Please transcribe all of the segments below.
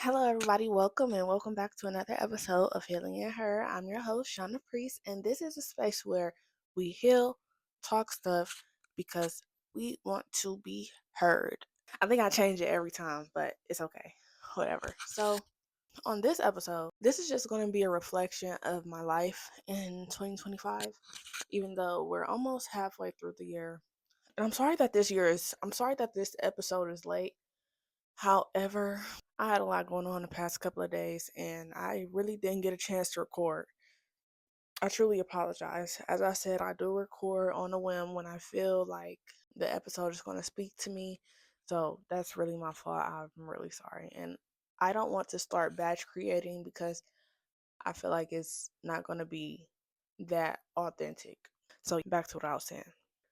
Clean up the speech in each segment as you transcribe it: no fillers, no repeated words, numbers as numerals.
Hello, everybody. Welcome back to another episode of Healing in Her. I'm your host, Shauna Priest, and this is a space where we heal, talk stuff because we want to be heard. I think I change it every time, but it's okay. Whatever. So, on this episode, this is just going to be a reflection of my life in 2025, even though we're almost halfway through the year. And I'm sorry that this episode is late. However, I had a lot going on the past couple of days and I really didn't get a chance to record. I truly apologize. As I said, I do record on a whim when I feel like the episode is going to speak to me. So that's really my fault. I'm really sorry. And I don't want to start batch creating because I feel like it's not going to be that authentic. So back to what I was saying.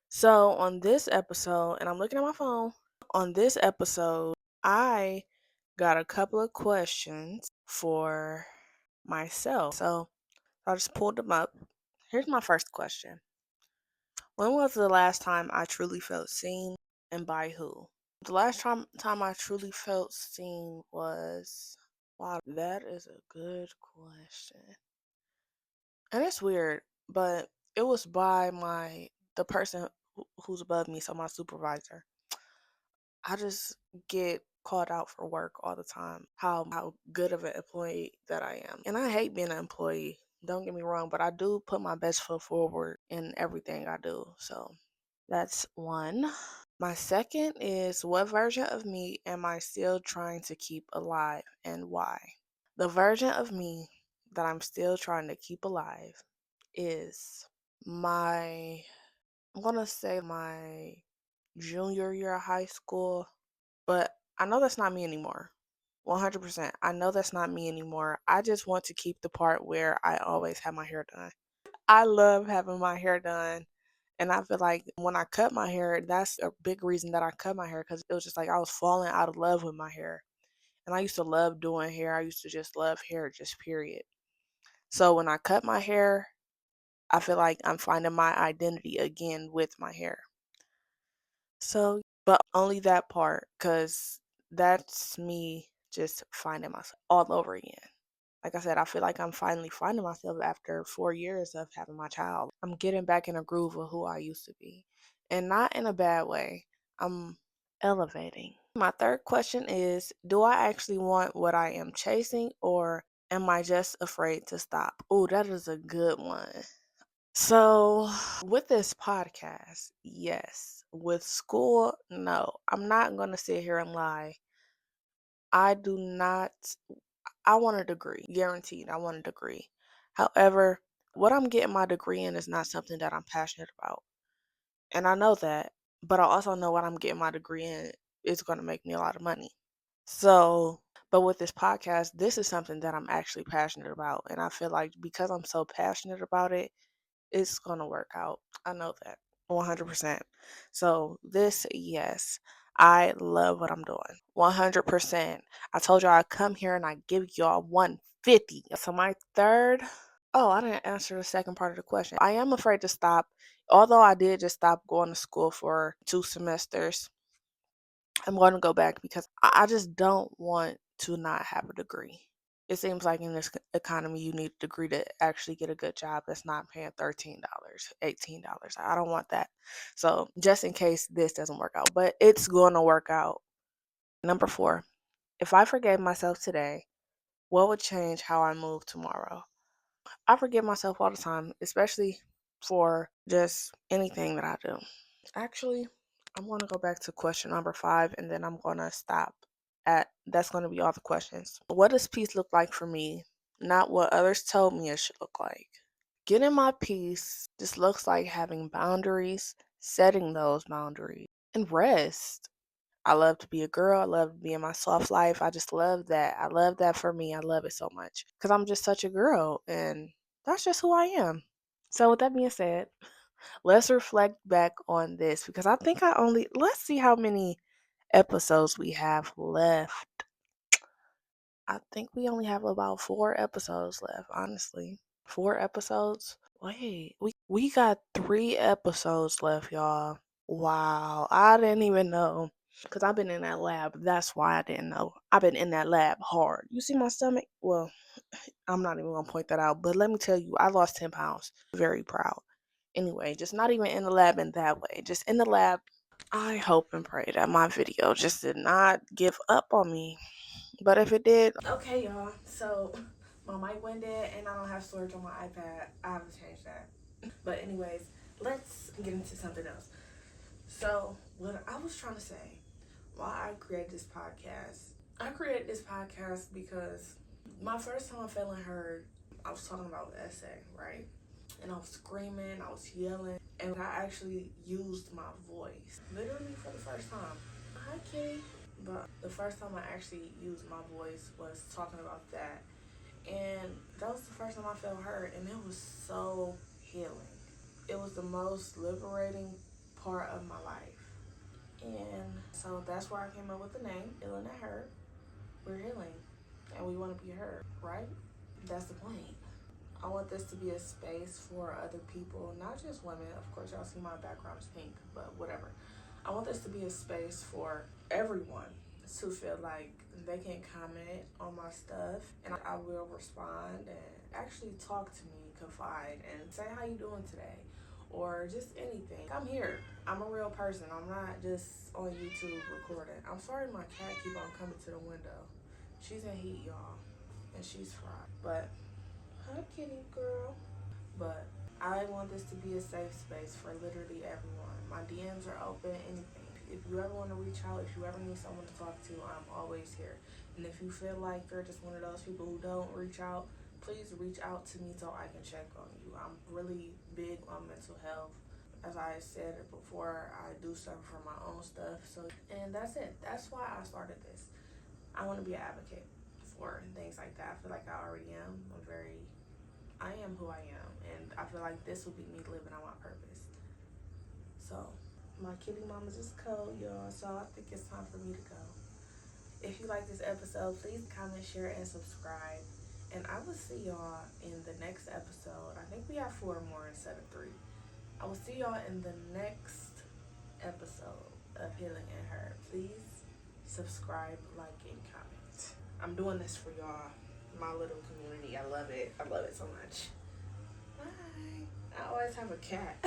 So on this episode, and I'm looking at my phone, on this episode, I got a couple of questions for myself. So I just pulled them up. Here's my first question. When was the last time I truly felt seen and by who? The last time I truly felt seen was, wow, that is a good question. And it's weird, but it was by the person who's above me, so my supervisor. I just get called out for work all the time. How good of an employee that I am. And I hate being an employee. Don't get me wrong, but I do put my best foot forward in everything I do. So that's one. My second is, what version of me am I still trying to keep alive and why? The version of me that I'm still trying to keep alive is my, I'm going to say my junior year of high school, but I know that's not me anymore. 100%. I know that's not me anymore. I just want to keep the part where I always have my hair done. I love having my hair done. And I feel like when I cut my hair, that's a big reason that I cut my hair because it was just like I was falling out of love with my hair. And I used to love doing hair. I used to just love hair, just period. So when I cut my hair, I feel like I'm finding my identity again with my hair. So, but only that part, because that's me just finding myself all over again. Like I said, I feel like I'm finally finding myself after 4 years of having my child. I'm getting back in a groove of who I used to be, and not in a bad way. I'm elevating. My third question is, do I actually want what I am chasing, or am I just afraid to stop? Oh, that is a good one. So, with this podcast, yes. With school, no. I'm not going to sit here and lie. I do not, I want a degree, guaranteed. I want a degree. However, what I'm getting my degree in is not something that I'm passionate about. And I know that, but I also know what I'm getting my degree in is going to make me a lot of money. So, but with this podcast, this is something that I'm actually passionate about. And I feel like because I'm so passionate about it, it's going to work out. I know that 100%. So, yes, I love what I'm doing 100%. I told y'all I come here and I give y'all 150. So, my third, oh, I didn't answer the second part of the question. I am afraid to stop. Although I did just stop going to school for 2 semesters, I'm going to go back because I just don't want to not have a degree. It seems like in this economy, you need a degree to actually get a good job that's not paying $13, $18. I don't want that. So, just in case this doesn't work out, but it's going to work out. Number four, if I forgave myself today, what would change how I move tomorrow? I forgive myself all the time, especially for just anything that I do. Actually, I'm going to go back to question number 5 and then I'm going to stop at that's going to be all the questions. What does peace look like for me? Not what others told me it should look like. Getting my peace just looks like having boundaries, setting those boundaries, and rest. I love to be a girl. I love to be in my soft life. I just love that. I love that for me. I love it so much because I'm just such a girl and that's just who I am. So, with that being said, let's reflect back on this because I think let's see how many episodes we have left. I think we only have about 4 episodes left, honestly. 4 episodes? Wait, we got 3 episodes left, y'all. Wow, I didn't even know. Because I've been in that lab. That's why I didn't know. I've been in that lab hard. You see my stomach? Well, I'm not even going to point that out. But let me tell you, I lost 10 pounds. Very proud. Anyway, just not even in the lab in that way. Just in the lab. I hope and pray that my video just did not give up on me. But if it did, okay, y'all. So my mic went dead and I don't have storage on my iPad. I have to change that. But anyways, let's get into something else. So what I was trying to say, why I created this podcast because my first time feeling heard, I was talking about the essay, right? And I was screaming, I was yelling, and I actually used my voice literally for the first time. Hi, Kitty. But the first time I actually used my voice was talking about that. And that was the first time I felt heard, and it was so healing. It was the most liberating part of my life. And so that's where I came up with the name, Healing and Heard. We're healing, and we want to be heard, right? That's the point. I want this to be a space for other people, not just women. Of course, y'all see my background is pink, but whatever. I want this to be a space for everyone to feel like they can comment on my stuff and I will respond and actually talk to me, confide, and say how you doing today or just anything. I'm here. I'm a real person. I'm not just on YouTube recording. I'm sorry my cat keep on coming to the window. She's in heat, y'all, and she's fried. But hi, kitty girl. But I want this to be a safe space for literally everyone. My DMs are open, anything. If you ever want to reach out, if you ever need someone to talk to, I'm always here. And if you feel like you're just one of those people who don't reach out, please reach out to me so I can check on you. I'm really big on mental health. As I said it before, I do suffer from my own stuff. And that's it. That's why I started this. I want to be an advocate for things like that. I feel like I already am. I am who I am, and I feel like this will be me living on my purpose. So, my kitty mama's is cold, y'all, so I think it's time for me to go. If you like this episode, please comment, share, and subscribe. And I will see y'all in the next episode. I think we have 4 more instead of 3. I will see y'all in the next episode of Healing in Her. Please subscribe, like, and comment. I'm doing this for y'all, my little community. I love it. I love it so much. Bye. I always have a cat.